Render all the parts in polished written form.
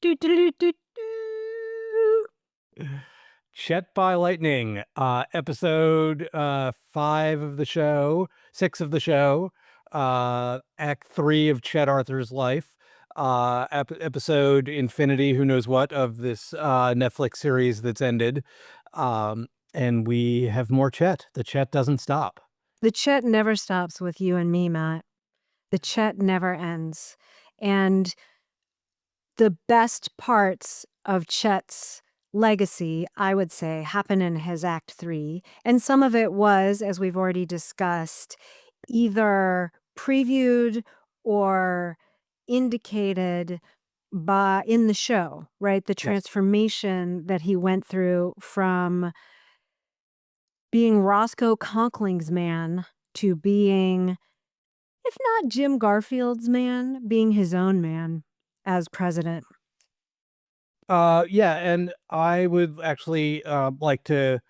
Do, do, do, do, do. Chet by Lightning, episode 5 of the show, 6 of the show, act 3 of Chet Arthur's life, episode infinity, who knows what, of this Netflix series that's ended. And we have more Chet. The Chet doesn't stop. The Chet never stops with you and me, Matt. The Chet never ends. And the best parts of Chet's legacy, I would say, happen in his Act 3. And some of it was, as we've already discussed, either previewed or indicated in the show, right? The Yes. transformation that he went through from being Roscoe Conkling's man to being, if not Jim Garfield's man, being his own man as president. Yeah, and I would actually like to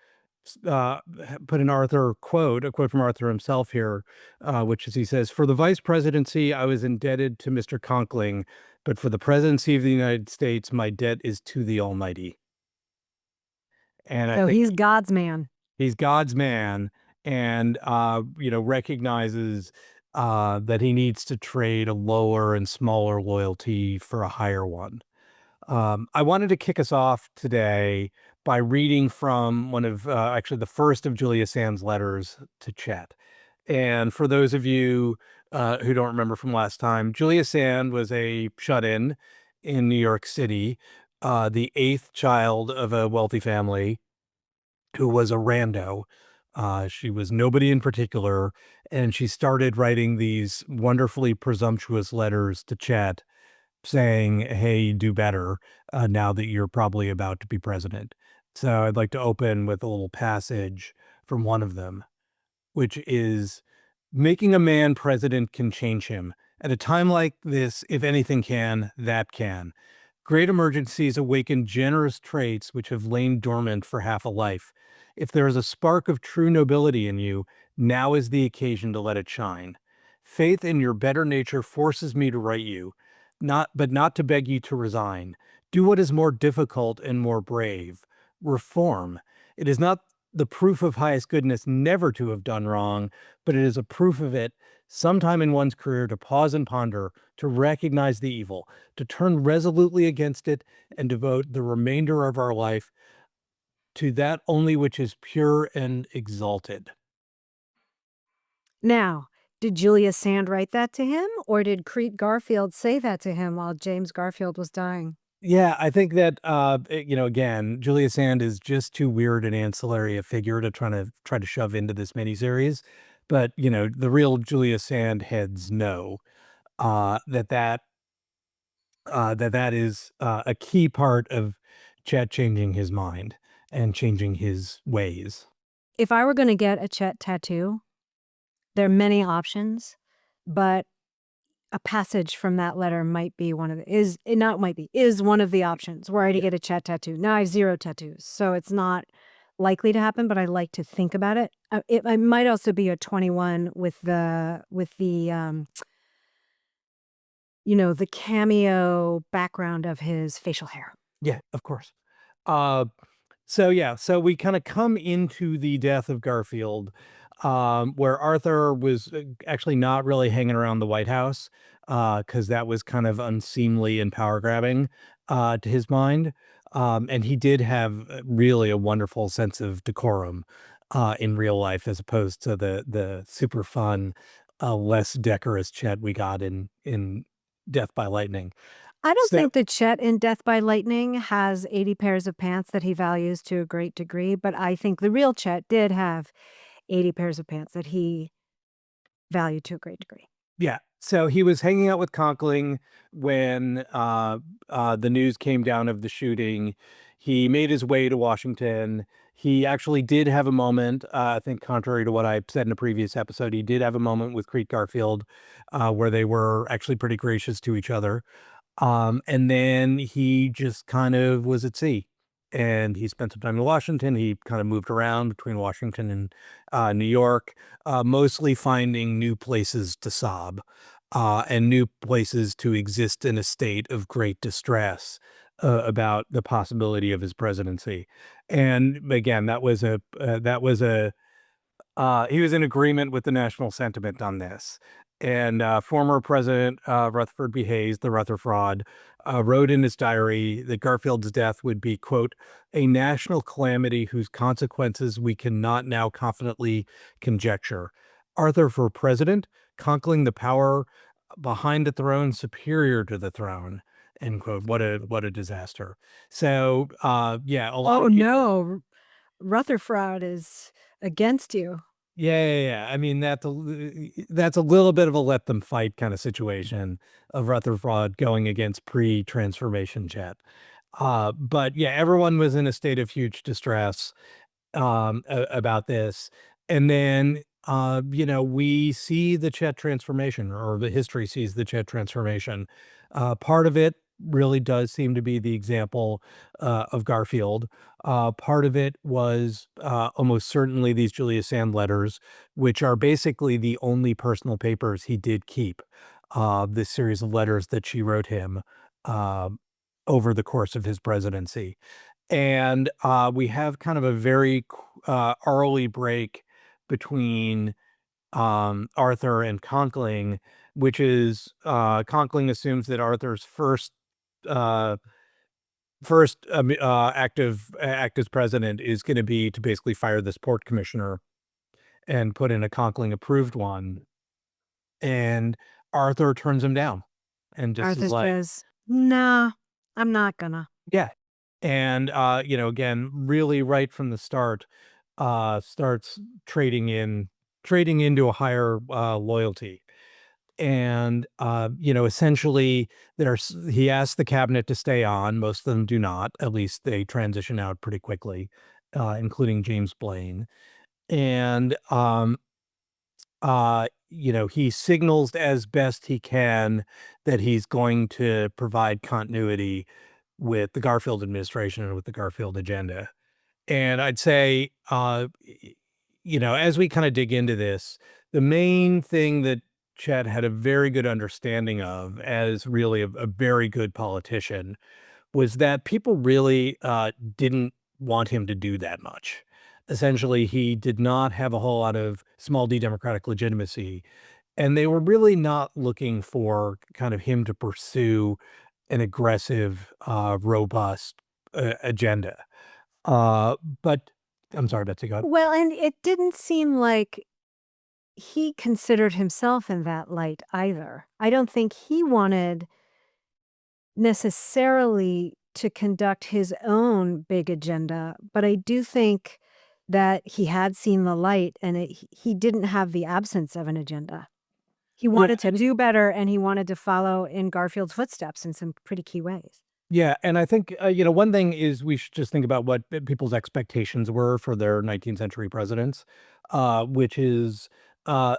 put a quote from Arthur himself here, which is he says, "For the vice presidency, I was indebted to Mr. Conkling, but for the presidency of the United States, my debt is to the Almighty." And I So think he's God's man. he's God's man, and recognizes that he needs to trade a lower and smaller loyalty for a higher one. I wanted to kick us off today by reading from one of actually the first of Julia Sand's letters to Chet. And for those of you who don't remember from last time, Julia Sand was a shut-in in New York City, the eighth child of a wealthy family who was a rando. She was nobody in particular, and she started writing these wonderfully presumptuous letters to Chet saying, "Hey, do better now that you're probably about to be president." So I'd like to open with a little passage from one of them, which is, "Making a man president can change him. At a time like this, if anything can, that can. Great emergencies awaken generous traits which have lain dormant for half a life. If there is a spark of true nobility in you, now is the occasion to let it shine. Faith in your better nature forces me to write you, not to beg you to resign. Do what is more difficult and more brave. Reform. It is not the proof of highest goodness never to have done wrong, but it is a proof of it sometime in one's career to pause and ponder, to recognize the evil, to turn resolutely against it, and devote the remainder of our life to that only which is pure and exalted." Now, did Julia Sand write that to him, or did Crete Garfield say that to him while James Garfield was dying? Yeah, I think that, again, Julia Sand is just too weird and ancillary a figure to try to shove into this miniseries. But, the real Julia Sand heads know that is a key part of Chet changing his mind and changing his ways. If I were going to get a Chet tattoo, there are many options, but a passage from that letter might be one of the is it not might be, is one of the options were I to Yeah. get a Chet tattoo. Now I have 0 tattoos, so it's not likely to happen, but I like to think about it. It might also be a 21 with the cameo background of his facial hair. Yeah, of course. Uh, so we kind of come into the death of Garfield, where Arthur was actually not really hanging around the White House, because that was kind of unseemly and power grabbing to his mind. And he did have really a wonderful sense of decorum in real life, as opposed to the super fun, less decorous Chet we got in Death by Lightning. I don't So think that Chet in Death by Lightning has 80 pairs of pants that he values to a great degree, but I think the real Chet did have 80 pairs of pants that he valued to a great degree. Yeah. So he was hanging out with Conkling when the news came down of the shooting. He made his way to Washington. He actually did have a moment, I think, contrary to what I said in a previous episode, he did have a moment with Crete Garfield where they were actually pretty gracious to each other. And then he just kind of was at sea. And he spent some time in Washington. He kind of moved around between Washington and New York, mostly finding new places to sob. and new places to exist in a state of great distress about the possibility of his presidency. And again, he was in agreement with the national sentiment on this. And former President Rutherford B. Hayes, the Rutherford, wrote in his diary that Garfield's death would be, quote, a national calamity whose consequences we cannot now confidently conjecture. Arthur for president, conquering the power behind the throne superior to the throne. End quote. What a disaster. So yeah, a lot Oh of people. no, Rutherford is against you. Yeah. I mean, that's a little bit of a let them fight kind of situation of Rutherford going against pre-transformation Chet. But yeah, everyone was in a state of huge distress about this. And then, we see the Chet transformation, or the history sees the Chet transformation. Part of it really does seem to be the example of Garfield. Part of it was almost certainly these Julius Sand letters, which are basically the only personal papers he did keep. This series of letters that she wrote him um over the course of his presidency. And, we have kind of a very early break between, Arthur and Conkling, which is, Conkling assumes that Arthur's uh, act as president is gonna be to basically fire this port commissioner and put in a Conkling-approved one, and Arthur turns him down and just is Arthur like, says, "Nah, I'm not gonna." yeah. And, again, really right from the start, starts trading into a higher, loyalty. And, essentially, he asks the cabinet to stay on. Most of them do not. At least they transition out pretty quickly, including James Blaine. And, he signals as best he can that he's going to provide continuity with the Garfield administration and with the Garfield agenda. And I'd say, as we kind of dig into this, the main thing that Chet had a very good understanding of as really a very good politician was that people really didn't want him to do that much. Essentially, he did not have a whole lot of small d democratic legitimacy, and they were really not looking for kind of him to pursue an aggressive, robust agenda. Uh, but I'm sorry, Betsy, go ahead. Well, and it didn't seem like he considered himself in that light either. I don't think he wanted necessarily to conduct his own big agenda, but I do think that he had seen the light and he didn't have the absence of an agenda. He Yeah, wanted to do better and he wanted to follow in Garfield's footsteps in some pretty key ways. yeah, and I think, one thing is we should just think about what people's expectations were for their 19th century presidents, which is,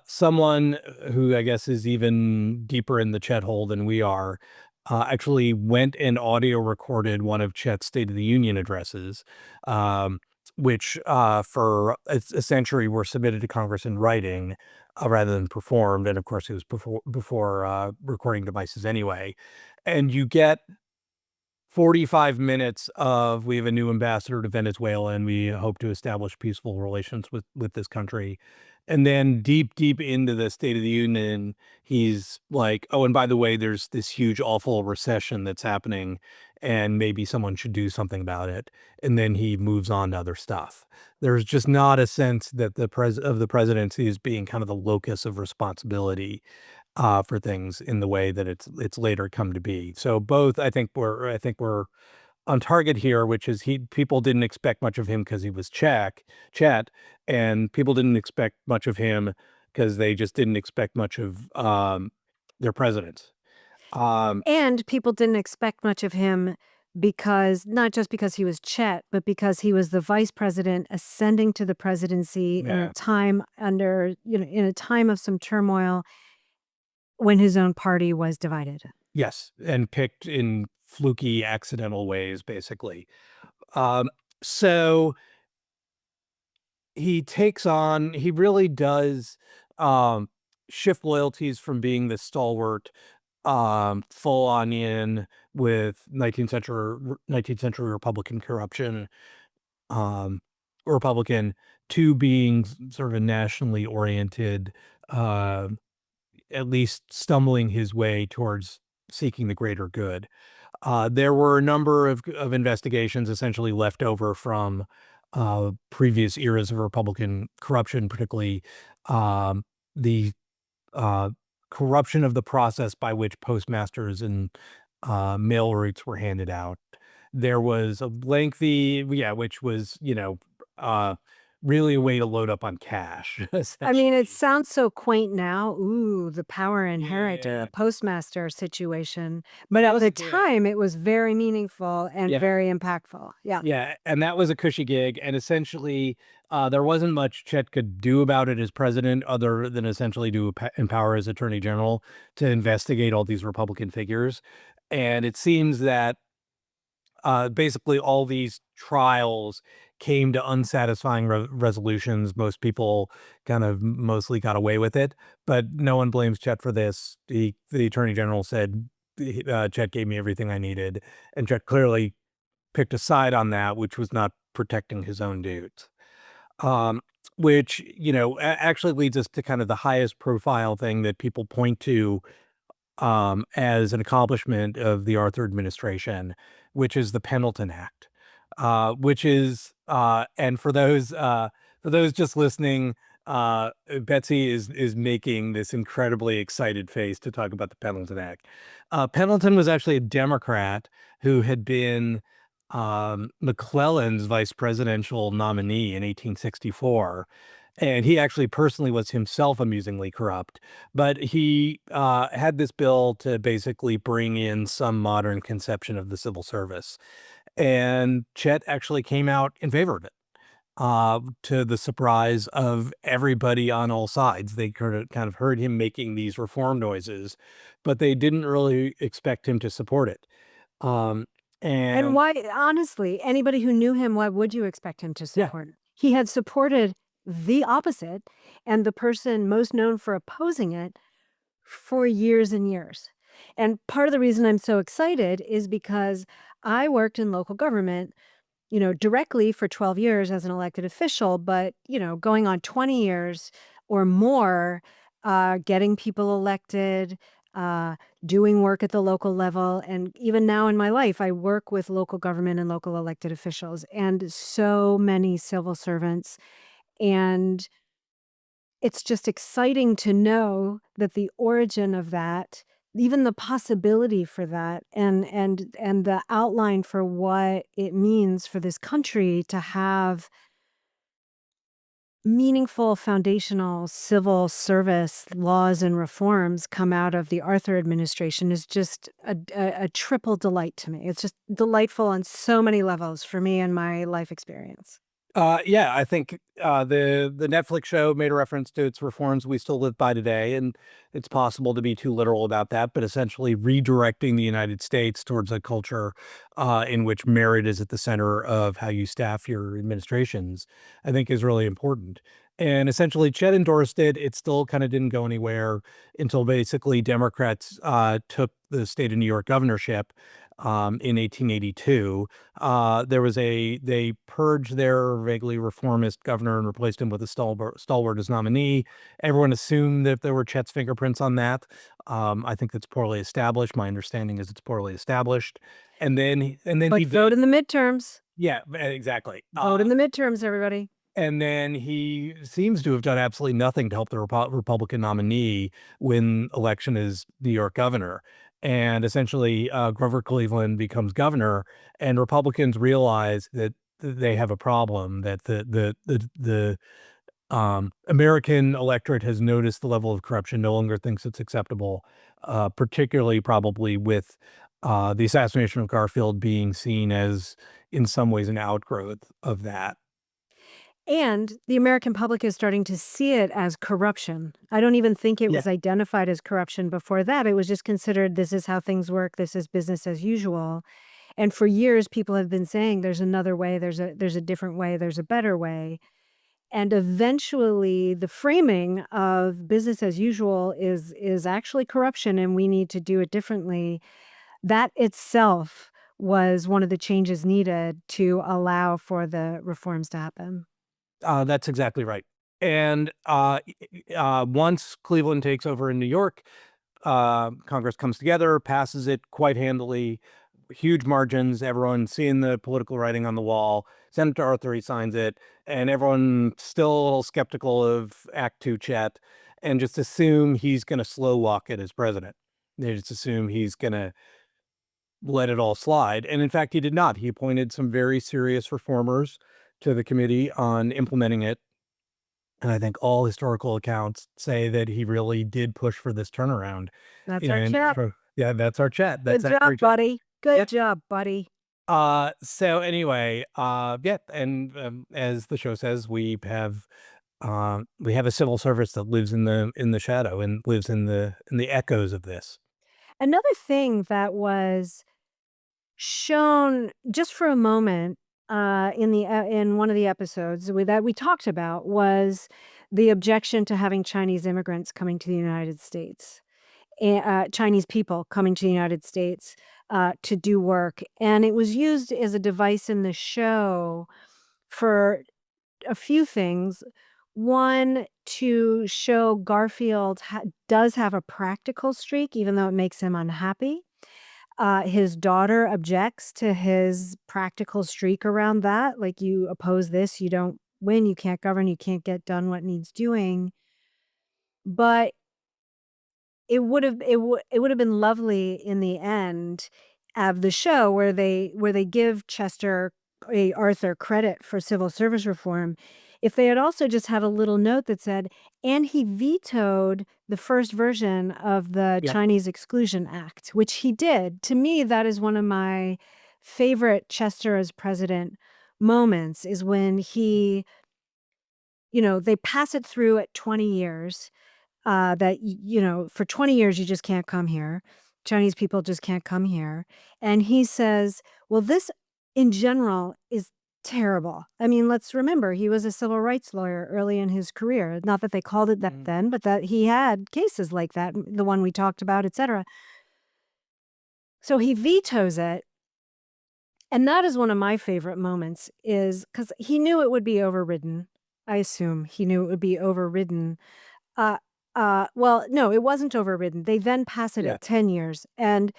someone who I guess is even deeper in the Chet hole than we are, actually went and audio recorded one of Chet's State of the Union addresses, um, which, for a century were submitted to Congress in writing, rather than performed, and of course it was before, recording devices anyway. And you get 45 minutes of, "We have a new ambassador to Venezuela, and we hope to establish peaceful relations with this country." And then deep into the State of the Union, he's like, "Oh, and by the way, there's this huge, awful recession that's happening, and maybe someone should do something about it." And then he moves on to other stuff. There's just not a sense that the presidency is being kind of the locus of responsibility for things in the way that it's later come to be. So both I think we're on target here, which is he people didn't expect much of him because he was Chet, and people didn't expect much of him because they just didn't expect much of their president. Um, And people didn't expect much of him because not just because he was Chet, but because he was the vice president ascending to the presidency in a yeah. time under, in a time of some turmoil when his own party was divided. Yes, and picked in fluky, accidental ways, basically. So he really does, um, shift loyalties from being the stalwart, full on in with 19th century Republican corruption, um, Republican, to being sort of a nationally oriented, uh, at least stumbling his way towards seeking the greater good. There were a number of investigations essentially left over from previous eras of Republican corruption, particularly the uh, corruption of the process by which postmasters and mail routes were handed out. There was a lengthy, yeah, which was, uh, really a way to load up on cash, I mean, it essentially. sounds so quaint now. Ooh, the power inherited, Yeah, a postmaster situation. But but that at was the a gig. time, it was very meaningful and Yeah. very impactful. Yeah. Yeah, and that was a cushy gig, and essentially, there wasn't much Chet could do about it as president other than essentially to empower his attorney general to investigate all these Republican figures, and it seems that, basically all these trials came to unsatisfying resolutions. Most people kind of mostly got away with it, but no one blames Chet for this. The attorney general said, "Chet gave me everything I needed," and Chet clearly picked a side on that, which was not protecting his own dudes. Um, which, actually leads us to kind of the highest profile thing that people point to as an accomplishment of the Arthur administration, which is the Pendleton Act, and for those just listening, Betsy is making this incredibly excited face to talk about the Pendleton Act. Pendleton was actually a Democrat who had been McClellan's vice presidential nominee in 1864. And he actually personally was himself amusingly corrupt, but he had this bill to basically bring in some modern conception of the civil service. And Chet actually came out in favor of it, to the surprise of everybody on all sides. They kind of heard him making these reform noises, but they didn't really expect him to support it. Um, And and why, honestly, anybody who knew him, why would you expect him to yeah, support it? He had supported the opposite and the person most known for opposing it for years and years. And part of the reason I'm so excited is because I worked in local government, directly for 12 years as an elected official, but, going on 20 years or more, getting people elected, uh, doing work at the local level. And even now in my life, I work with local government and local elected officials and so many civil servants. And it's just exciting to know that the origin of that, even the possibility for that, and the outline for what it means for this country to have meaningful foundational civil service laws and reforms come out of the Arthur administration is just a triple delight to me. It's just delightful on so many levels for me and my life experience. yeah, I think the Netflix show made a reference to its reforms we still live by today, and it's possible to be too literal about that. But essentially, redirecting the United States towards a culture in which merit is at the center of how you staff your administrations, I think, is really important. And essentially, Chet endorsed it. It still kind of didn't go anywhere until basically Democrats took the state of New York governorship in 1882. They purged their vaguely reformist governor and replaced him with a stalwart as nominee. Everyone assumed that there were Chet's fingerprints on that. I think that's poorly established. My understanding is it's poorly established. And then he But vote in the midterms. yeah, exactly. Vote in the midterms, everybody. And then he seems to have done absolutely nothing to help the Republican nominee win election as New York governor. And essentially, Grover Cleveland becomes governor, and Republicans realize that they have a problem. That the American electorate has noticed the level of corruption, no longer thinks it's acceptable. Particularly, probably with the assassination of Garfield being seen as, in some ways, an outgrowth of that. And the American public is starting to see it as corruption. I don't even think it Yeah. was identified as corruption before that. It was just considered this is how things work, this is business as usual. And for years people have been saying there's another way, there's a different way, there's a better way. and eventually the framing of business as usual is actually corruption and we need to do it differently. That itself was one of the changes needed to allow for the reforms to happen. That's exactly right. And, once Cleveland takes over in New York, Congress comes together, passes it quite handily, huge margins, everyone seeing the political writing on the wall. Senator Arthur, he signs it, and everyone still a little skeptical of Act Two Chet and just assume he's going to slow walk it as president. They just assume he's going to let it all slide. And in fact, he did not. He appointed some very serious reformers to the committee on implementing it. And I think all historical accounts say that he really did push for this turnaround. That's our And chat. yeah, that's our chat. That's Good job, our chat. buddy. Good Yep. job, buddy. So anyway, yeah, and as the show says, we have a civil service that lives in the shadow and lives in the echoes of this. Another thing that was shown just for a moment, in one of the episodes that we talked about was the objection to having Chinese immigrants coming to the United States, Chinese people coming to the United States, to do work, and it was used as a device in the show for a few things. One, to show Garfield does have a practical streak, even though it makes him unhappy. His daughter objects to his practical streak around that, like, "You oppose this, you don't win, you can't govern, you can't get done what needs doing." But it would have been lovely in the end of the show where they give Arthur credit for civil service reform, if they had also just had a little note that said, "And he vetoed the first version of the Yep. Chinese Exclusion Act," which he did. To me, that is one of my favorite Chester as president moments is when they pass it through at 20 years, that for 20 years you just can't come here. Chinese people just can't come here. And he says, "Well, this in general is terrible." I mean, let's remember he was a civil rights lawyer early in his career. Not that they called it that Mhm. then, but that he had cases like that, the one we talked about, etc. So he vetoes it. And that is one of my favorite moments is because he knew it would be overridden. I assume he knew it would be overridden. Uh, well, no, it wasn't overridden. They then pass it Yeah. at 10 years. And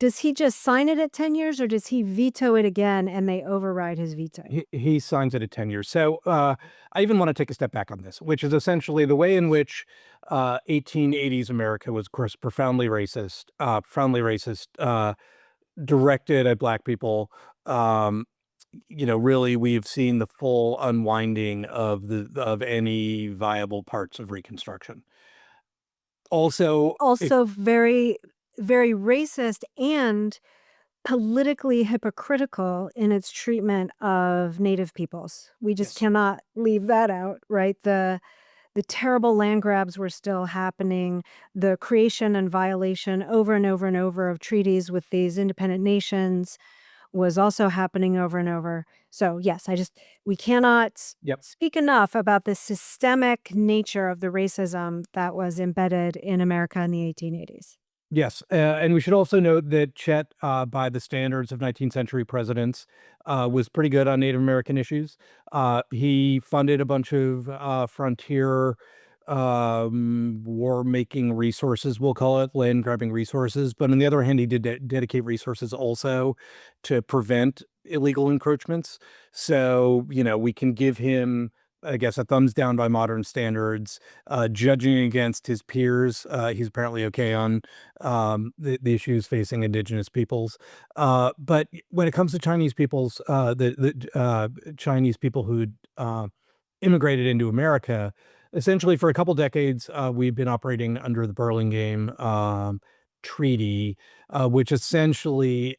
does he just sign it at 10 years or does he veto it again and they override his veto? He signs it at 10 years. So, I even wanna take a step back on this, which is essentially the way in which, 1880s America was, of course, profoundly racist, directed at Black people. Um, really, we've seen the full unwinding of any viable parts of Reconstruction. Also, if Also, very, very racist and politically hypocritical in its treatment of Native peoples. We just yes. cannot leave that out, right? The terrible land grabs were still happening, the creation and violation over and over and over of treaties with these independent nations was also happening over and over. So, yes, we cannot Yep. speak enough about the systemic nature of the racism that was embedded in America in the 1880s. Yes, and we should also note that Chet, by the standards of 19th century presidents, was pretty good on Native American issues. He funded a bunch of frontier war making resources, we'll call it land grabbing resources. But on the other hand, he did dedicate resources also to prevent illegal encroachments. So, we can give him, I guess, a thumbs down by modern standards. Judging against his peers, he's apparently okay on the issues facing indigenous peoples. But when it comes to Chinese peoples, the Chinese people who immigrated into America, essentially for a couple decades, we've been operating under the Burlingame Treaty, which essentially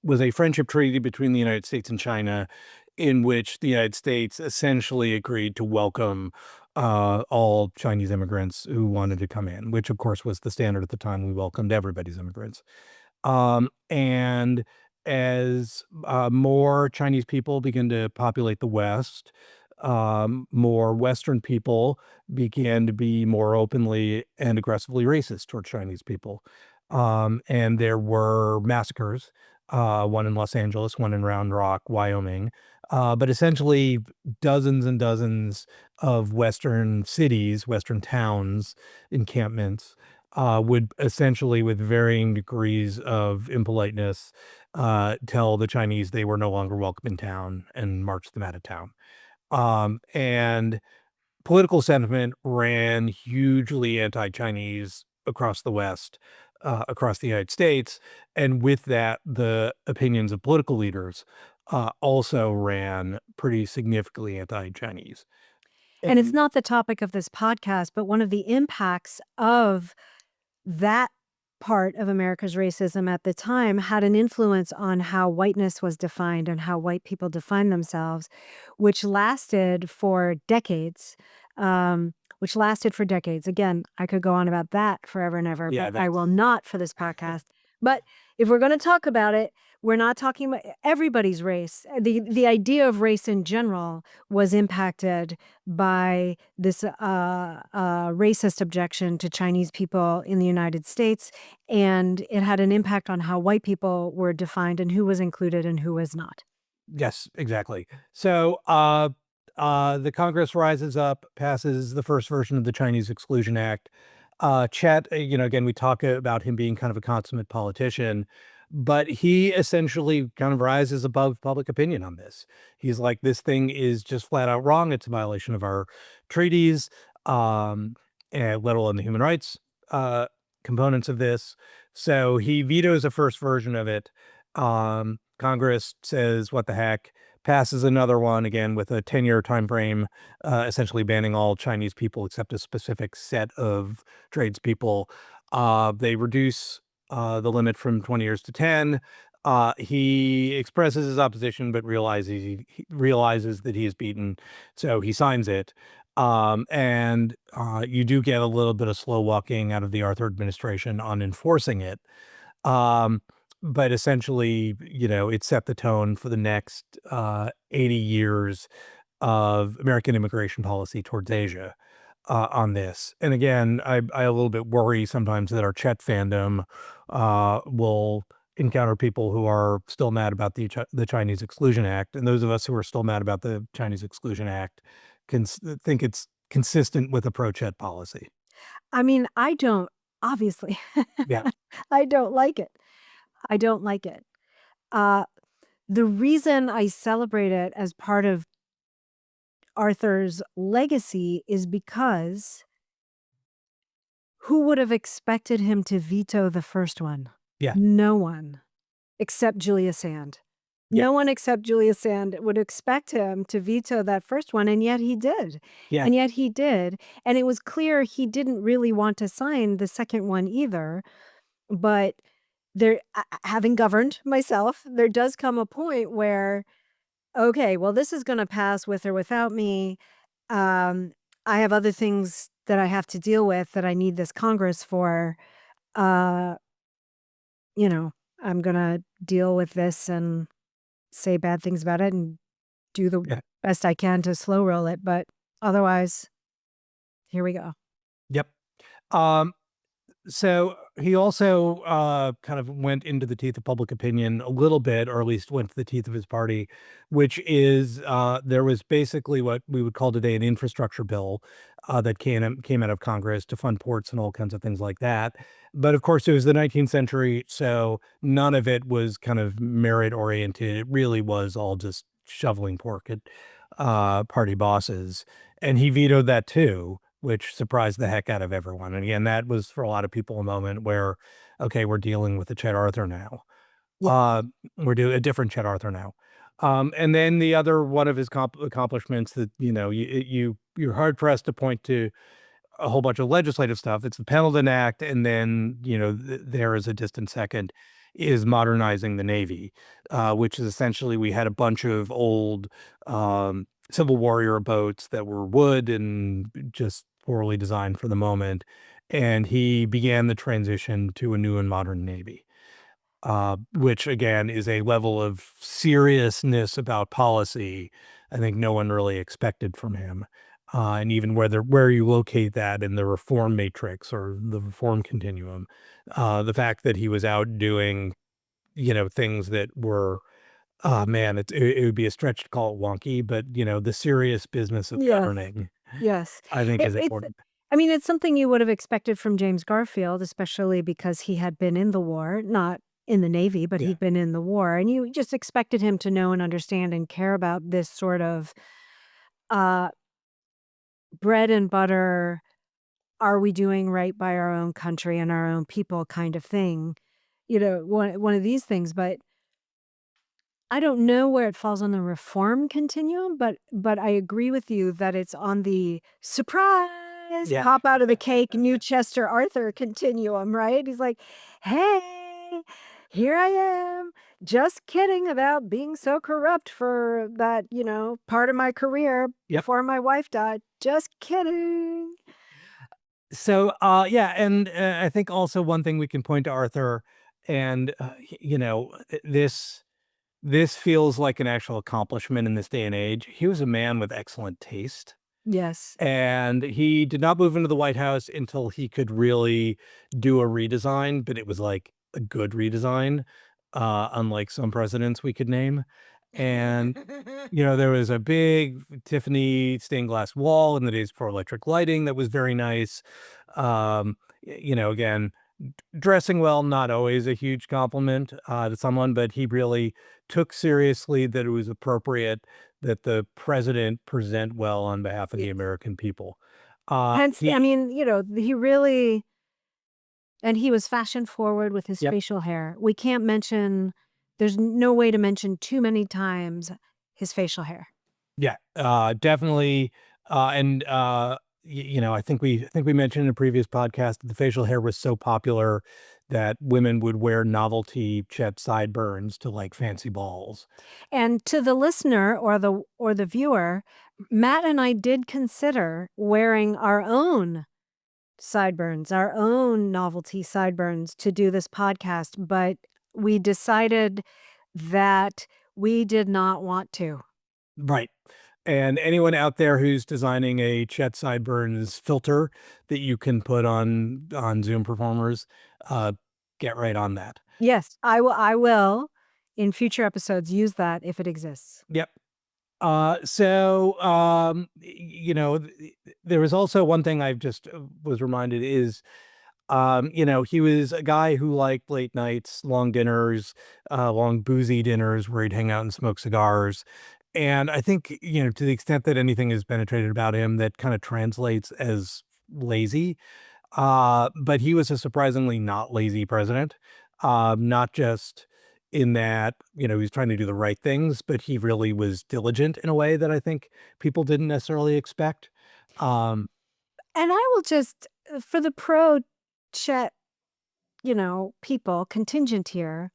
was a friendship treaty between the United States and China, in which the United States essentially agreed to welcome all Chinese immigrants who wanted to come in, which of course was the standard at the time. We welcomed everybody's immigrants. And as more Chinese people begin to populate the West, more Western people began to be more openly and aggressively racist towards Chinese people. And there were massacres, one in Los Angeles, one in Round Rock, Wyoming. But essentially, dozens and dozens of Western cities, Western towns, encampments would essentially, with varying degrees of impoliteness, tell the Chinese they were no longer welcome in town and march them out of town. And political sentiment ran hugely anti-Chinese across the West, across the United States, and with that, the opinions of political leaders also ran pretty significantly anti-Chinese. And it's And not the topic of this podcast, but one of the impacts of that part of America's racism at the time had an influence on how whiteness was defined and how white people defined themselves, which lasted for decades. Which lasted for decades. Again, I could go on about that forever and ever, yeah, but I will that's not for this podcast. But if we're going to talk about it, we're not talking about everybody's race. The idea of race in general was impacted by this racist objection to Chinese people in the United States, and it had an impact on how white people were defined and who was included and who was not. yes, exactly. So, the Congress rises up, passes the first version of the Chinese Exclusion Act. Chet, again, we talk about him being kind of a consummate politician, but he essentially kind of rises above public opinion on this. He's like, this thing is just flat out wrong. It's a violation of our treaties, and let alone the human rights uh, components of this. So he vetoes the first version of it. Congress says, "What the heck?" Passes another one again with a 10-year time frame, essentially banning all Chinese people except a specific set of tradespeople. They reduce the limit from 20 years to 10. He expresses his opposition, but he realizes that he is beaten, so he signs it. And you do get a little bit of slow walking out of the Arthur administration on enforcing it. Um, but essentially, it set the tone for the next 80 years of American immigration policy towards Asia on this. And again, I a little bit worry sometimes that our Chet fandom will encounter people who are still mad about the Chinese Exclusion Act, and those of us who are still mad about the Chinese Exclusion Act think it's consistent with a pro-Chet policy. I mean, I don't obviously, Yeah, I don't like it. I don't like it. Uh, the reason I celebrate it as part of Arthur's legacy is because who would have expected him to veto the first one? yeah, No one except Julia Sand. yeah, No one except Julia Sand would expect him to veto that first one, and yet he did. yeah, And yet he did. And it was clear he didn't really want to sign the second one either. But having governed myself, there does come a point where, okay, well, this is going to pass with or without me. Um, I have other things that I have to deal with that I need this Congress for. Uh, you know, I'm going to deal with this and say bad things about it and do the yeah. best I can to slow roll it. But otherwise, here we go. Yep. Um, So he also kind of went into the teeth of public opinion a little bit, or at least went to the teeth of his party, which is there was basically what we would call today an infrastructure bill that came out of Congress to fund ports and all kinds of things like that. But of course, it was the 19th century, so none of it was kind of merit oriented. It really was all just shoveling pork at party bosses, and he vetoed that too, which surprised the heck out of everyone. And again, that was for a lot of people a moment where, okay, we're dealing with a Chet Arthur now. Yeah. Uh, we're doing a different Chet Arthur now. And then the other one of his accomplishments that you're hard pressed to point to a whole bunch of legislative stuff. It's the Pendleton Act, and then there is a distant second is modernizing the Navy, which is essentially we had a bunch of old Civil Warrior boats that were wood and just poorly designed for the moment, and he began the transition to a new and modern Navy. which again is a level of seriousness about policy I think no one really expected from him. And even where you locate that in the reform matrix or the reform continuum, the fact that he was out doing, things that were, man, it would be a stretch to call it wonky, but the serious business of Yes. governing, Yes. I think, is It's important. I mean, it's something you would have expected from James Garfield, especially because he had been in the war, not in the Navy, but Yeah. he'd been in the war, and you just expected him to know and understand and care about this sort of, uh, bread and butter, are we doing right by our own country and our own people kind of thing, one of these things, but I don't know where it falls on the reform continuum, but I agree with you that it's on the surprise, Yeah. pop out of the cake, new Chester Arthur continuum, right? He's like, "Hey, here I am. Just kidding about being so corrupt for that, part of my career Yep. before my wife died. Just kidding." So, yeah, and I think also one thing we can point to Arthur, and this feels like an actual accomplishment in this day and age. He was a man with excellent taste. Yes. And he did not move into the White House until he could really do a redesign, but it was like a good redesign, unlike some presidents we could name. And, there was a big Tiffany stained glass wall in the days before electric lighting that was very nice. Again, dressing well, not always a huge compliment to someone, but he really took seriously that it was appropriate that the president present well on behalf of the Yes. American people. Hence, I He mean, he really and he was fashion forward with his Yep. facial hair. We can't mention there's no way to mention too many times his facial hair. Yeah, definitely, and, I think we mentioned in a previous podcast that the facial hair was so popular that women would wear novelty Chet sideburns to, like, fancy balls. And to the listener or the viewer, Matt and I did consider wearing our own sideburns, our own novelty sideburns to do this podcast, but we decided that we did not want to. Right. And anyone out there who's designing a Chet Sideburns filter that you can put on Zoom performers, uh, get right on that. Yes, I will in future episodes use that if it exists. Yep. There was also one thing I've just was reminded is, he was a guy who liked late nights, long dinners, long boozy dinners where he'd hang out and smoke cigars. And I think, to the extent that anything is penetrated about him that kind of translates as lazy. But he was a surprisingly not lazy president. Not just in that, he was trying to do the right things, but he really was diligent in a way that I think people didn't necessarily expect. Um, And I will just for the pro Chet, people contingent here,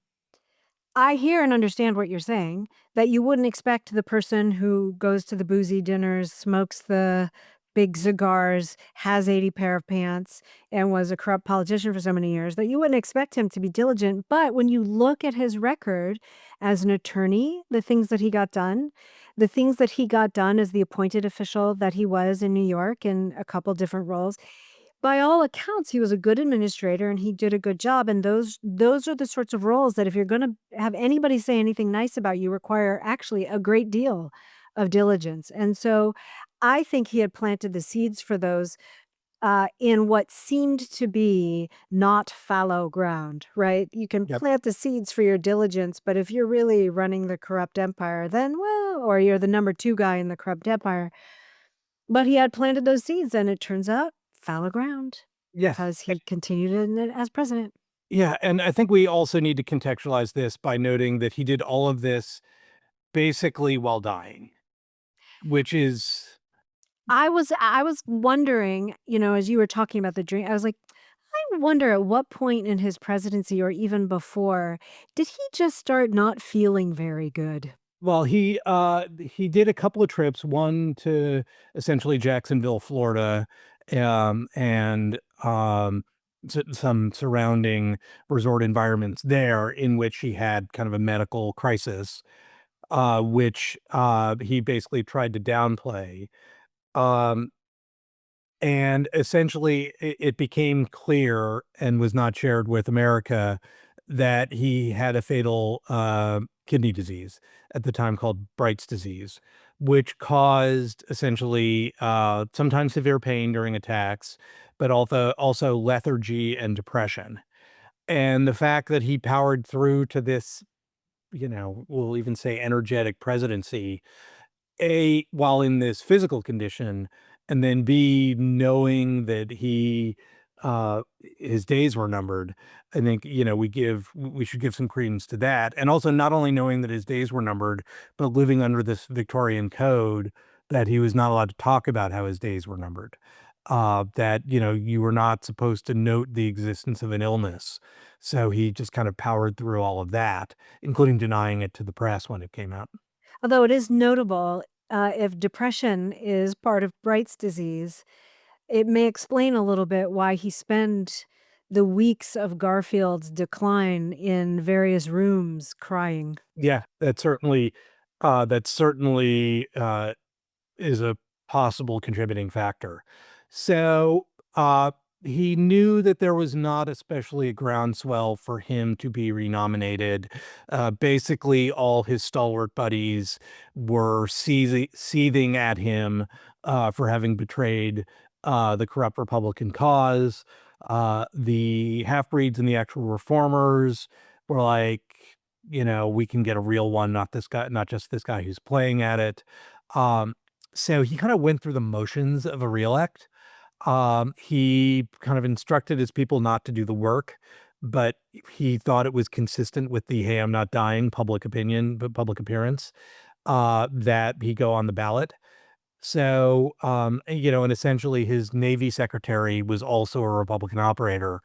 I hear and understand what you're saying, that you wouldn't expect the person who goes to the boozy dinners, smokes the big cigars, has 80 pair of pants, and was a corrupt politician for so many years, that you wouldn't expect him to be diligent. But when you look at his record as an attorney, the things that he got done as the appointed official that he was in New York in a couple different roles, by all accounts, he was a good administrator and he did a good job, and those are the sorts of roles that if you're gonna have anybody say anything nice about you require actually a great deal of diligence, and so I think he had planted the seeds for those, in what seemed to be not fallow ground, right? You can yep. plant the seeds for your diligence, but if you're really running the corrupt empire, then, well, or you're the number 2 guy in the corrupt empire, but he had planted those seeds, and it turns out fallow ground Yes. because he continued in it as president. Yeah, and I think we also need to contextualize this by noting that he did all of this basically while dying, which is I was wondering, as you were talking about the dream, I was like, I wonder at what point in his presidency or even before did he just start not feeling very good? well, he did a couple of trips, one to essentially Jacksonville, Florida, and some surrounding resort environments there in which he had kind of a medical crisis, which he basically tried to downplay. Um, and essentially, it became clear and was not shared with America that he had a fatal kidney disease at the time called Bright's disease, which caused essentially sometimes severe pain during attacks, but also lethargy and depression. And the fact that he powered through to this, we'll even say energetic presidency, a, while in this physical condition, and then B, knowing that his days were numbered. I think, we should give some credence to that. And also not only knowing that his days were numbered, but living under this Victorian code that he was not allowed to talk about how his days were numbered. That, you were not supposed to note the existence of an illness. So he just kind of powered through all of that, including denying it to the press when it came out. Although it is notable, if depression is part of Bright's disease, it may explain a little bit why he spent the weeks of Garfield's decline in various rooms crying. Yeah, that certainly is a possible contributing factor. So, he knew that there was not especially a groundswell for him to be renominated. Basically, all his stalwart buddies were seething at him for having betrayed the corrupt Republican cause. The half breeds and the actual reformers were like, we can get a real one, not this guy, not just this guy who's playing at it. Um, so he kind of went through the motions of a reelect. He kind of instructed his people not to do the work, but he thought it was consistent with the "Hey, I'm not dying" public opinion, but public appearance, that he go on the ballot. So, and essentially his Navy secretary was also a Republican operator,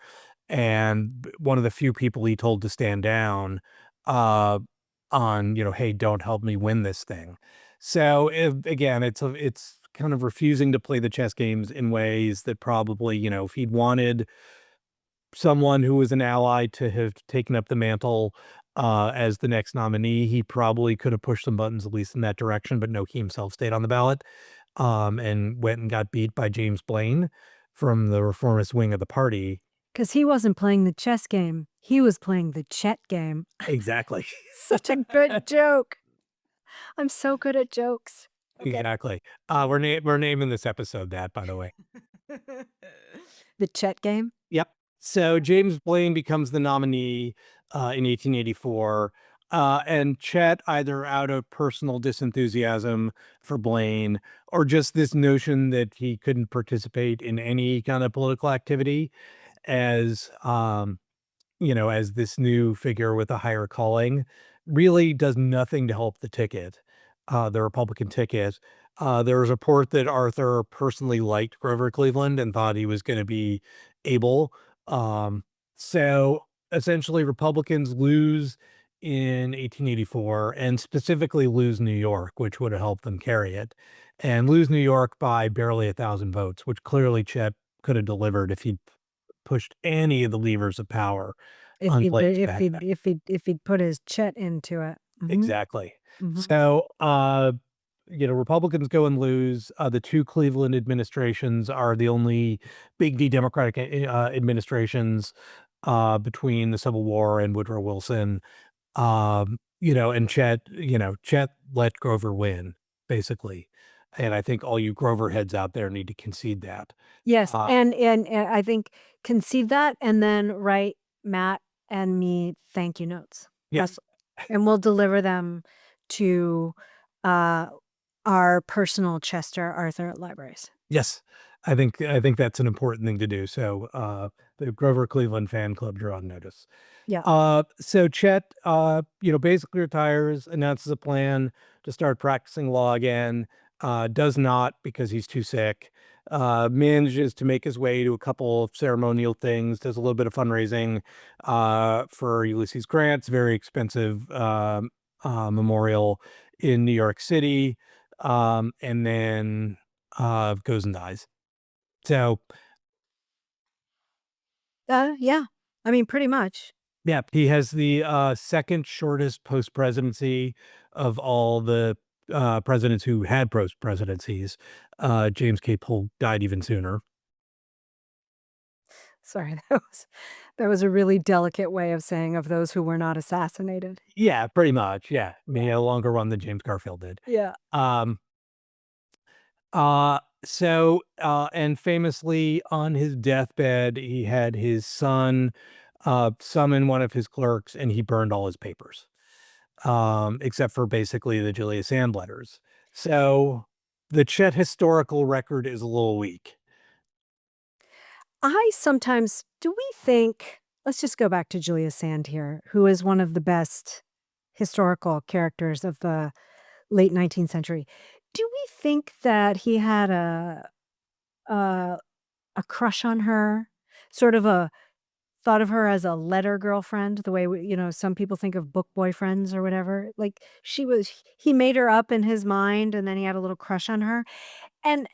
and one of the few people he told to stand down, uh, on, "Hey, don't help me win this thing." So, if again, it's kind of refusing to play the chess games in ways that probably, if he'd wanted someone who was an ally to have taken up the mantle, as the next nominee, he probably could have pushed some buttons at least in that direction, but no, he himself stayed on the ballot, and went and got beat by James Blaine from the reformist wing of the party. 'Cause he wasn't playing the chess game, he was playing the Chet game. Exactly. Such a good joke. I'm so good at jokes. Okay. Exactly. We're naming this episode that, by the way. The Chet game? Yep. So James Blaine becomes the nominee in 1884, and Chet, either out of personal disenthusiasm for Blaine or just this notion that he couldn't participate in any kind of political activity as as this new figure with a higher calling, really does nothing to help the ticket, the Republican ticket. There was a report that Arthur personally liked Grover Cleveland and thought he was going to be able. Um, so essentially, Republicans lose in 1884 and specifically lose New York, which would have helped them carry it, and lose New York by barely 1,000 votes, which clearly Chet could have delivered if he pushed any of the levers of power If on he Blaine's if behalf. he'd if he'd if he'd put his Chet into it. Mhm, Exactly. mhm. So, Republicans go and lose. The two Cleveland administrations are the only big D Democratic administrations between the Civil War and Woodrow Wilson. And Chet let Grover win, basically. And I think all you Grover heads out there need to concede that. Yes, Uh, and I think conceive that and then write Matt and me thank you notes. That's yes. and we'll deliver them to, uh, our personal Chester Arthur libraries. Yes. I think that's an important thing to do. So, the Grover Cleveland fan club, you're on notice. Yeah. So Chet, basically retires, announces a plan to start practicing law again, does not because he's too sick, manages to make his way to a couple of ceremonial things, does a little bit of fundraising, for Ulysses Grant's very expensive, memorial in New York City, and then, goes and dies. So Yeah. I mean, pretty much. Yeah, he has the, second shortest post-presidency of all the, presidents who had post-presidencies. James K. Polk died even sooner. Sorry, that was a really delicate way of saying of those who were not assassinated. Yeah, pretty much, yeah. I mean, he had a longer run than James Garfield did. Yeah. Um, and famously on his deathbed, he had his son, summon one of his clerks, and he burned all his papers, except for basically the Julius Sand letters. So, the Chet historical record is a little weak. I sometimes do we think let's just go back to Julius Sand here, who is one of the best historical characters of the late 19th century. Do we think that he had a a crush on her? Sort of a thought of her as a letter girlfriend, the way some people think of book boyfriends or whatever. Like, he made her up in his mind, and then he had a little crush on her. And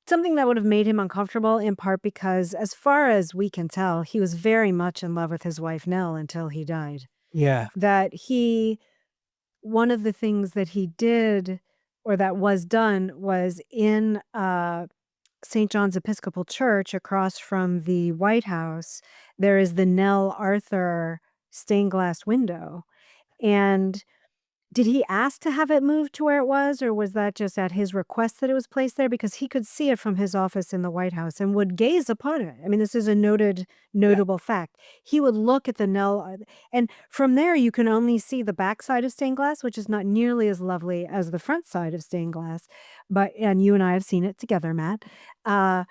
something that would have made him uncomfortable, in part because, as far as we can tell, he was very much in love with his wife, Nell, until he died. Yeah, That he One of the things that he did, or that was done, was in, St. John's Episcopal Church across from the White House, there is the Nell Arthur stained glass window, and did he ask to have it moved to where it was, or was that just at his request that it was placed there? Because he could see it from his office in the White House and would gaze upon it. I mean, this is a yeah, notable fact. He would look at the and from there, you can only see the backside of stained glass, which is not nearly as lovely as the front side of stained glass, and you and I have seen it together, Matt. Uh,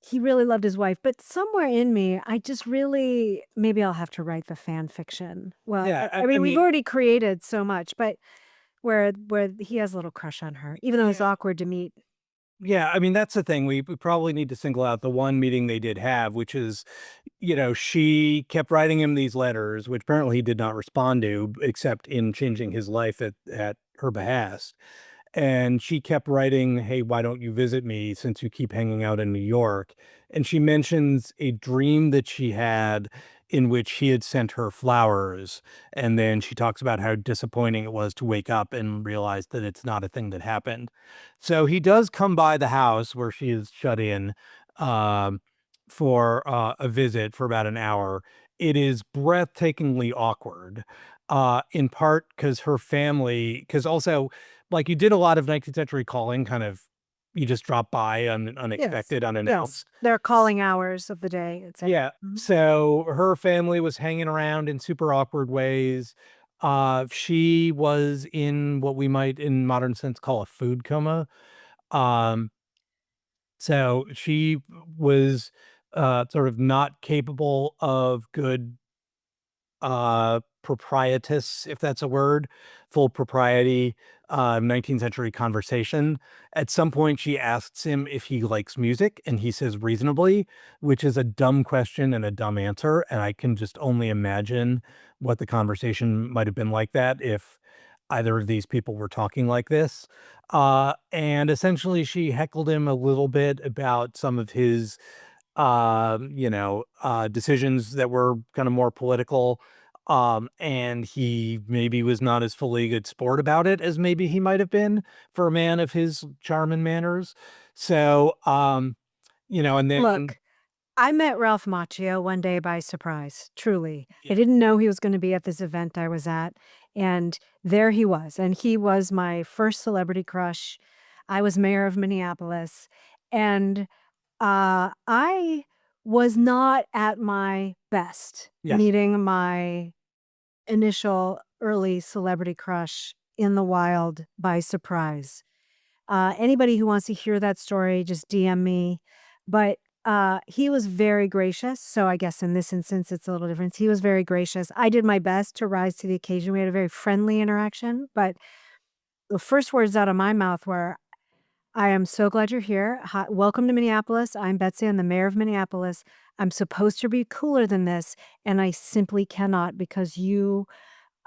he really loved his wife, but somewhere in me, I just really maybe I'll have to write the fan fiction. Well, yeah, I I mean, we've mean, already created so much, but where he has a little crush on her, even though it's yeah. awkward to meet. Yeah, I mean, that's the thing. We probably need to single out the one meeting they did have, which is, she kept writing him these letters, which apparently he did not respond to, except in changing his life at her behest. And she kept writing, "Hey, why don't you visit me since you keep hanging out in New York?" And she mentions a dream that she had in which he had sent her flowers. And then she talks about how disappointing it was to wake up and realize that it's not a thing that happened. So he does come by the house where she is shut in, um, for a visit for about an hour. It is breathtakingly awkward, in part because her family, because also like, you did a lot of 19th century calling, kind of you just drop by Yes. unexpected, Yes. unannounced. Their calling hours of the day, etcetera. Yeah, Mhm. so her family was hanging around in super awkward ways. She was in what we might, in modern sense, call a food coma. Um, so she was, sort of not capable of good proprietus, if that's a word, full propriety, 19th century conversation. At some point, she asks him if he likes music, and he says reasonably, which is a dumb question and a dumb answer. And I can just only imagine what the conversation might have been like that if either of these people were talking like this. And essentially, she heckled him a little bit about some of his decisions that were kind of more political. And he maybe was not as fully a good sport about it as maybe he might have been for a man of his charm and manners. So, and then, Look, I met Ralph Macchio one day by surprise, truly. I yeah, didn't know he was gonna be at this event I was at, and there he was, and he was my first celebrity crush. I was mayor of Minneapolis, and, I was not at my best yes, meeting my initial early celebrity crush in the wild by surprise. Anybody who wants to hear that story, just DM me. But he was very gracious. So I guess in this instance, it's a little different. He was very gracious. I did my best to rise to the occasion. We had a very friendly interaction. But the first words out of my mouth were, I am so glad you're here. Hi, welcome to Minneapolis. I'm Betsy. I'm the mayor of Minneapolis. I'm supposed to be cooler than this, and I simply cannot because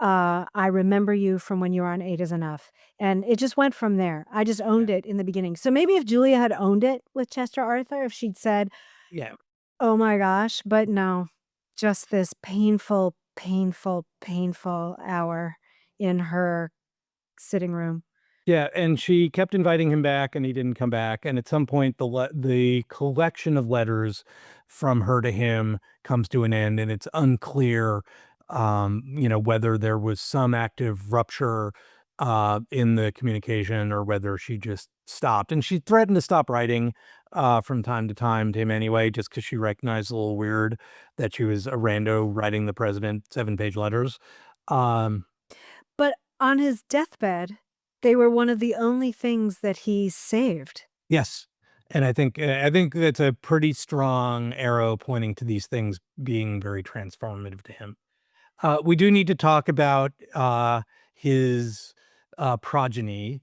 I remember you from when you were on 8 is Enough, and it just went from there. I just yeah, owned it in the beginning. So maybe if Julia had owned it with Chester Arthur, if she'd said, yeah, Oh my gosh, but no. Just this painful, painful, painful hour in her sitting room. Yeah, and she kept inviting him back, and he didn't come back, and at some point, the collection of letters from her to him comes to an end, and it's unclear, whether there was some active rupture, in the communication or whether she just stopped, and she threatened to stop writing, from time to time to him anyway, just because she recognized a little weird that she was a rando writing the president seven-page letters. Um But on his deathbed, they were one of the only things that he saved. Yes, and I think that's a pretty strong arrow pointing to these things being very transformative to him. We do need to talk about, his, progeny.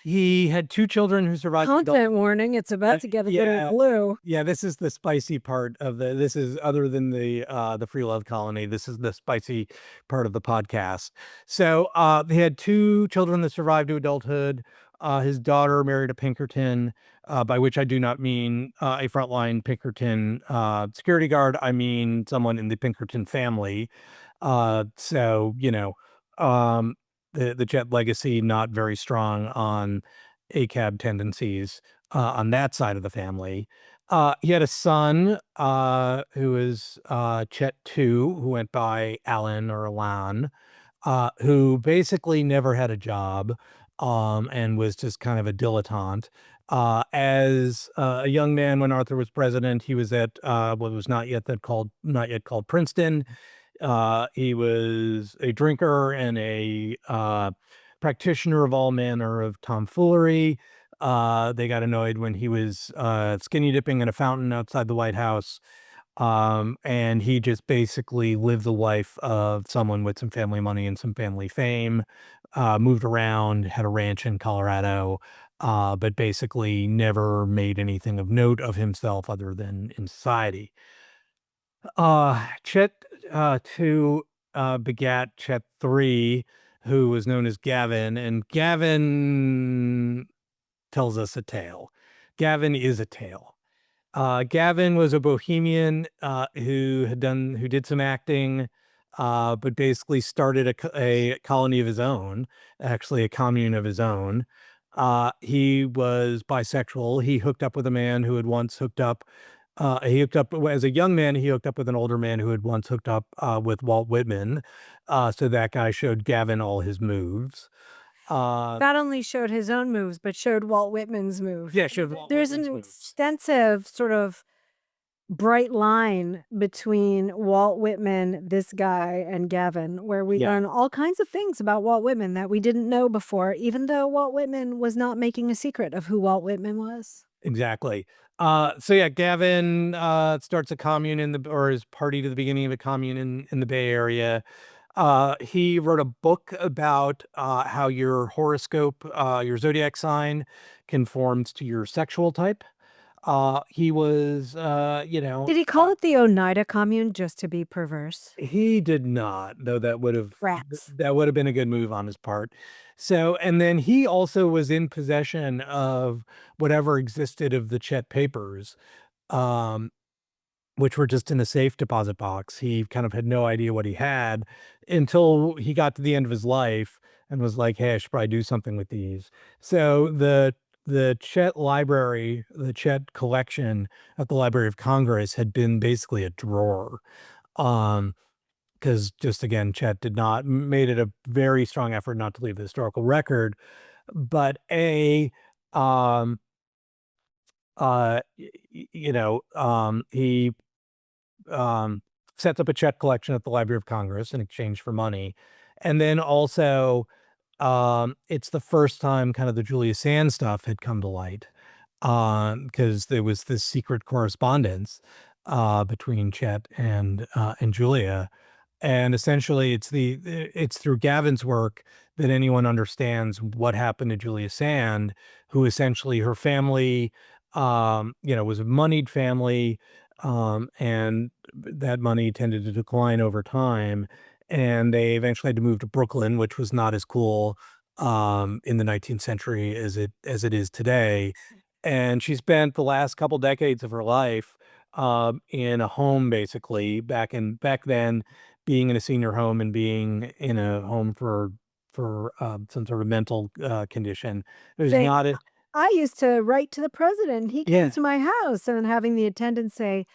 He had 2 children who survived adult. Content warning, it's about to get a little Yeah. blue. Yeah, this is the spicy part of this is other than the free love colony, this is the spicy part of the podcast. So, he had 2 children that survived to adulthood. His daughter married a Pinkerton, by which I do not mean, a frontline Pinkerton, security guard, I mean someone in the Pinkerton family. So, um, the Jet legacy not very strong on ACAB tendencies, on that side of the family. He had a son, who is, Chet 2, who went by Alan or Alan, who basically never had a job, and was just kind of a dilettante. As a young man, when Arthur was president, he was at, what was not yet called Princeton. He was a drinker and a, practitioner of all manner of tomfoolery. They got annoyed when he was, skinny dipping in a fountain outside the White House. And he just basically lived the life of someone with some family money and some family fame, moved around, had a ranch in Colorado, but basically never made anything of note of himself other than in society. Chet, 2, begat Chet 3, who was known as Gavin, and Gavin tells us a tale. Gavin is a tale. Gavin was a bohemian, who did some acting, but basically started a colony of his own, actually a commune of his own. He was bisexual. He hooked up with a man who had once hooked up. He hooked up as a young man. He hooked up with an older man who had once hooked up, with Walt Whitman. So that guy showed Gavin all his moves. Uh, Not only showed his own moves, but showed Walt Whitman's moves. yeah, showed Walt There's Whitman's an moves. extensive sort of bright line between Walt Whitman, this guy, and Gavin, where we Yeah. learn all kinds of things about Walt Whitman that we didn't know before, even though Walt Whitman was not making a secret of who Walt Whitman was. Exactly. So yeah, Gavin, starts a commune or is party to the beginning of a commune in the Bay Area. He wrote a book about, how your horoscope, your zodiac sign conforms to your sexual type. He was, Did he call it the Oneida Commune just to be perverse? he did not, though Rats. that would have been a good move on his part. So, and then he also was in possession of whatever existed of the Chet papers. Um, which were just in a safe deposit box. He kind of had no idea what he had until he got to the end of his life and was like, "Hey, I should probably do something with these." So the Chet library, the Chet collection at the Library of Congress had been basically a drawer. Um, because just again, Chet did not made it a very strong effort not to leave the historical record, but um, he um, sets up a check collection at the Library of Congress in exchange for money. And then also, it's the first time kind of the Julius Sand stuff had come to light, because there was this secret correspondence, between Chet and Julia. And essentially, it's through Gavin's work that anyone understands what happened to Julia Sand, who essentially her family, was a moneyed family, and that money tended to decline over time, and they eventually had to move to Brooklyn, which was not as cool, in the 19th century as it is today. and she spent the last couple decades of her life in a home, basically back then, being in a senior home and being in a home for some sort of mental condition. There's Saying, not a "I used to write to the president, he came yeah to my house," and having the attendant say,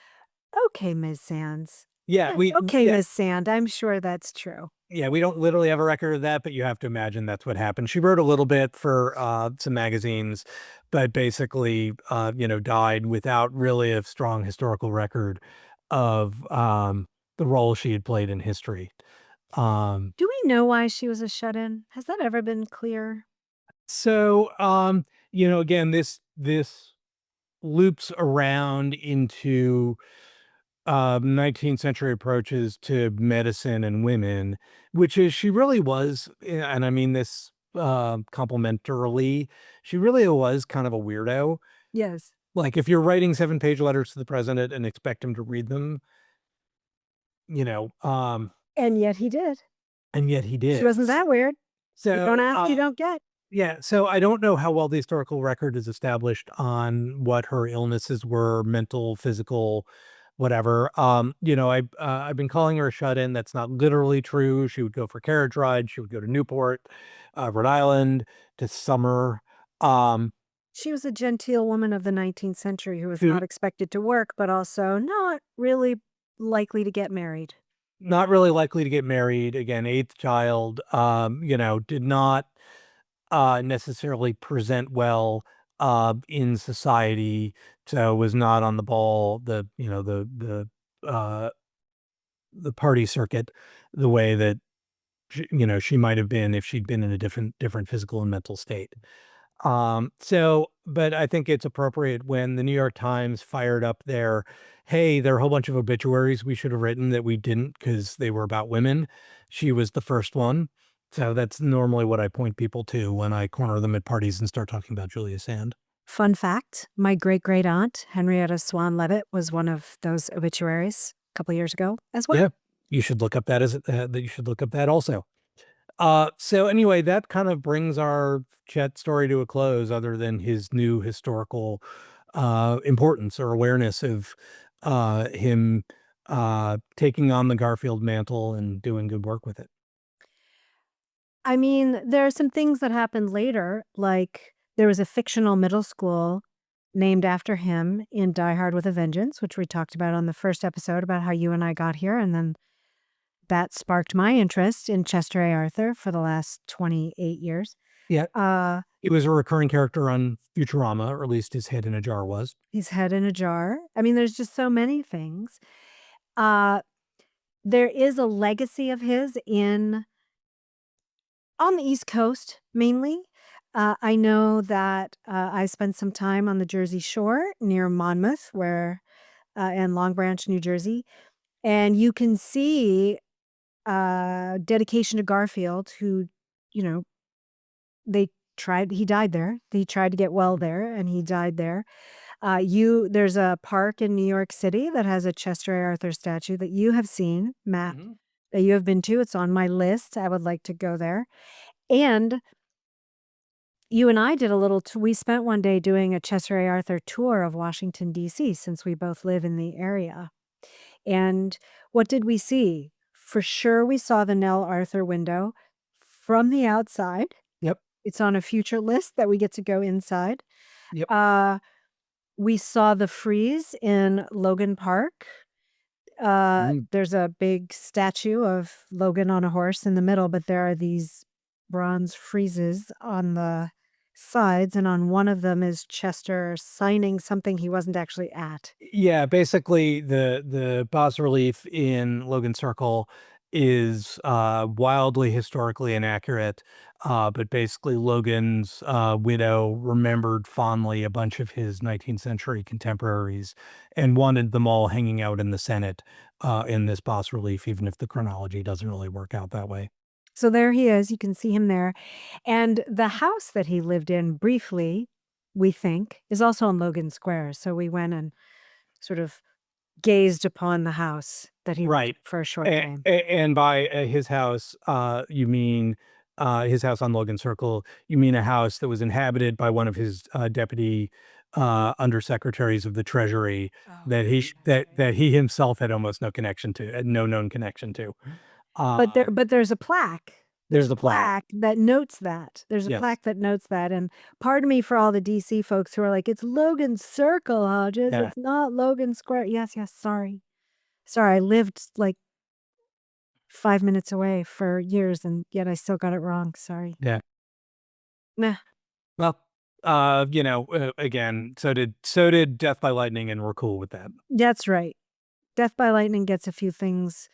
"Okay, Ms. Sands. yeah Yeah, we okay, yeah Miss Sand, I'm sure that's true." Yeah, we don't literally have a record of that, but you have to imagine that's what happened. She wrote a little bit for some magazines, but basically, died without really a strong historical record of the role she had played in history. Um, Do we know why she was a shut-in? Has that ever been clear? so, again, this loops around into 19th century approaches to medicine and women, which is she really was, and I mean this complimentarily, she really was kind of a weirdo. Yes. Like if you're writing 7-page letters to the president and expect him to read them, you know, um, And yet he did. and yet he She did. wasn't that weird. You don't So, ask, you don't get. yeah, so I don't know how well the historical record is established on what her illnesses were, mental, physical, whatever. I've been calling her a shut-in. That's not literally true. She would go for carriage rides. She would go to Newport, Rhode Island, to summer. Um, She was a genteel woman of the 19th century who was to not expected to work, but also not really likely to get married. Not really likely to get married. Again, eighth child. Did not necessarily present well in society, so was not on the ball, uh, the party circuit the way that she might have been if she'd been in a different physical and mental state. But I think it's appropriate when the New York Times fired up their, "Hey, there are a whole bunch of obituaries we should have written that we didn't because they were about women." She was the first one. So that's normally what I point people to when I corner them at parties and start talking about Julia Sand. Fun fact, my great-great aunt, Henrietta Swan Leavitt, was one of those obituaries a couple years ago as well. Yeah, you should look up that you should look up that also. So anyway, that kind of brings our Chet story to a close other than his new historical, importance or awareness of, him, taking on the Garfield mantle and doing good work with it. I mean, there are some things that happened later, like there was a fictional middle school named after him in Die Hard with a Vengeance, which we talked about on the first episode about how you and I got here, and then that sparked my interest in Chester A. Arthur for the last 28 years. Yeah, Uh, he was a recurring character on Futurama, or at least his head in a jar was. his head in a jar. I mean, there's just so many things. Uh, there is a legacy of his in on the East Coast, mainly. I know that, I spent some time on the Jersey Shore near Monmouth and Long Branch, New Jersey, and you can see, dedication to Garfield who, you know, they he died there. He tried to get well there, and he died there. There's a park in New York City that has a Chester A. Arthur statue that you have seen, Matt, Mhm. that you have been to. It's on my list. I would like to go there. And you and I did a little t we spent one day doing a Chester A. Arthur tour of Washington, DC, since we both live in the area. And what did we see? For sure, we saw the Nell Arthur window from the outside. Yep, It's on a future list that we get to go inside. yep. Uh, we saw the frieze in Logan Park. Mhm. There's a big statue of Logan on a horse in the middle, but there are these bronze friezes on the sides, and on one of them is Chester signing something he wasn't actually at. Yeah, basically the bas relief in Logan Circle is wildly historically inaccurate. But basically Logan's widow remembered fondly a bunch of his 19th century contemporaries and wanted them all hanging out in the Senate in this bas relief, even if the chronology doesn't really work out that way. So there he is, you can see him there, and the house that he lived in briefly, we think, is also in Logan Square, so we went and sort of gazed upon the house that he lived Right. in for a short time. And by, his house, you mean, his house on Logan Circle, you mean a house that was inhabited by one of his, deputy, undersecretaries of the Treasury Oh, that he right, sh that's right. that he himself had almost no connection to, had no known connection to. But there's a plaque. There's There's a the plaque. plaque that notes that. There's a Yes. plaque that notes that, and pardon me for all the DC folks who are like, "It's Logan Circle, Hodges, Yeah. it's not Logan Square." Yes, yes, sorry. Sorry, I lived, like, 5 minutes away for years, and yet I still got it wrong, sorry. Yeah. Meh. Well, again, so did Death by Lightning, and we're cool with that. That's right. Death by Lightning gets a few things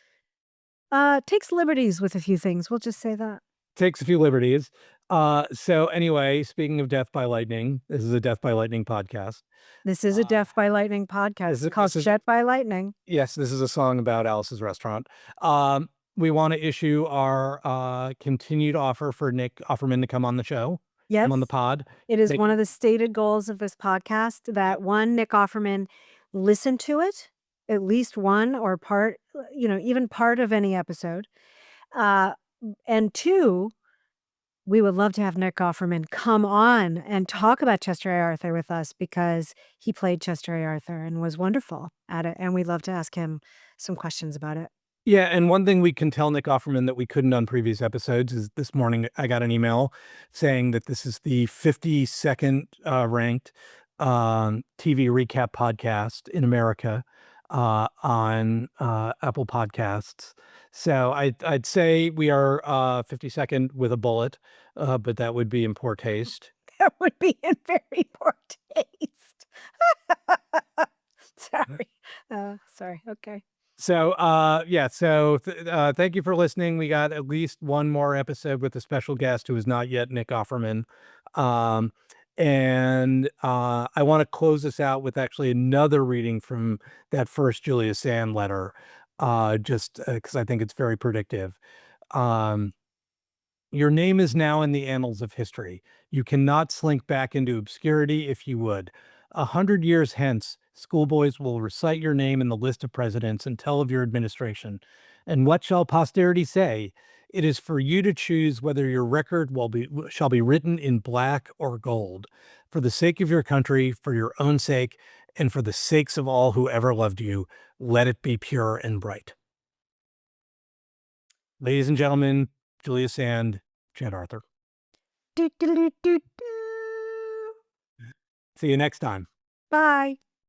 takes liberties with a few things, we'll just say that. Takes a few liberties. So anyway, speaking of Death by Lightning, this is a Death by Lightning podcast. This is a Uh, Death by Lightning this podcast is this called is Chet by Lightning. yes, this is a song about Alice's Restaurant. We want to issue our continued offer for Nick Offerman to come on the show, come on the Yes. pod. It is Thank one you. of the stated goals of this podcast that one, Nick Offerman listen to it, at least one or part, even part of any episode. Uh, and two, we would love to have Nick Offerman come on and talk about Chester A. Arthur with us because he played Chester A. Arthur and was wonderful at it. And we'd love to ask him some questions about it. Yeah, and one thing we can tell Nick Offerman that we couldn't on previous episodes is this morning I got an email saying that this is the 52nd ranked TV recap podcast in America on Apple Podcasts. So I'd say we are 52nd with a bullet, but that would be in poor taste. That would be in very poor taste. Sorry. Sorry. Okay. So, yeah, thank you for listening. We got at least one more episode with a special guest who is not yet Nick Offerman. Um, I want to close this out with actually another reading from that first Julia Sand letter, just because I think it's very predictive. Um, your name is now in the annals of history. You cannot slink back into obscurity if you would. 100 years hence, schoolboys will recite your name in the list of presidents and tell of your administration. And what shall posterity say? It is for you to choose whether your record shall be written in black or gold. For the sake of your country, for your own sake, and for the sakes of all who ever loved you, let it be pure and bright. Ladies and gentlemen, Julia Sand, Chet Arthur. Do, do, do, do, do. See you next time. Bye.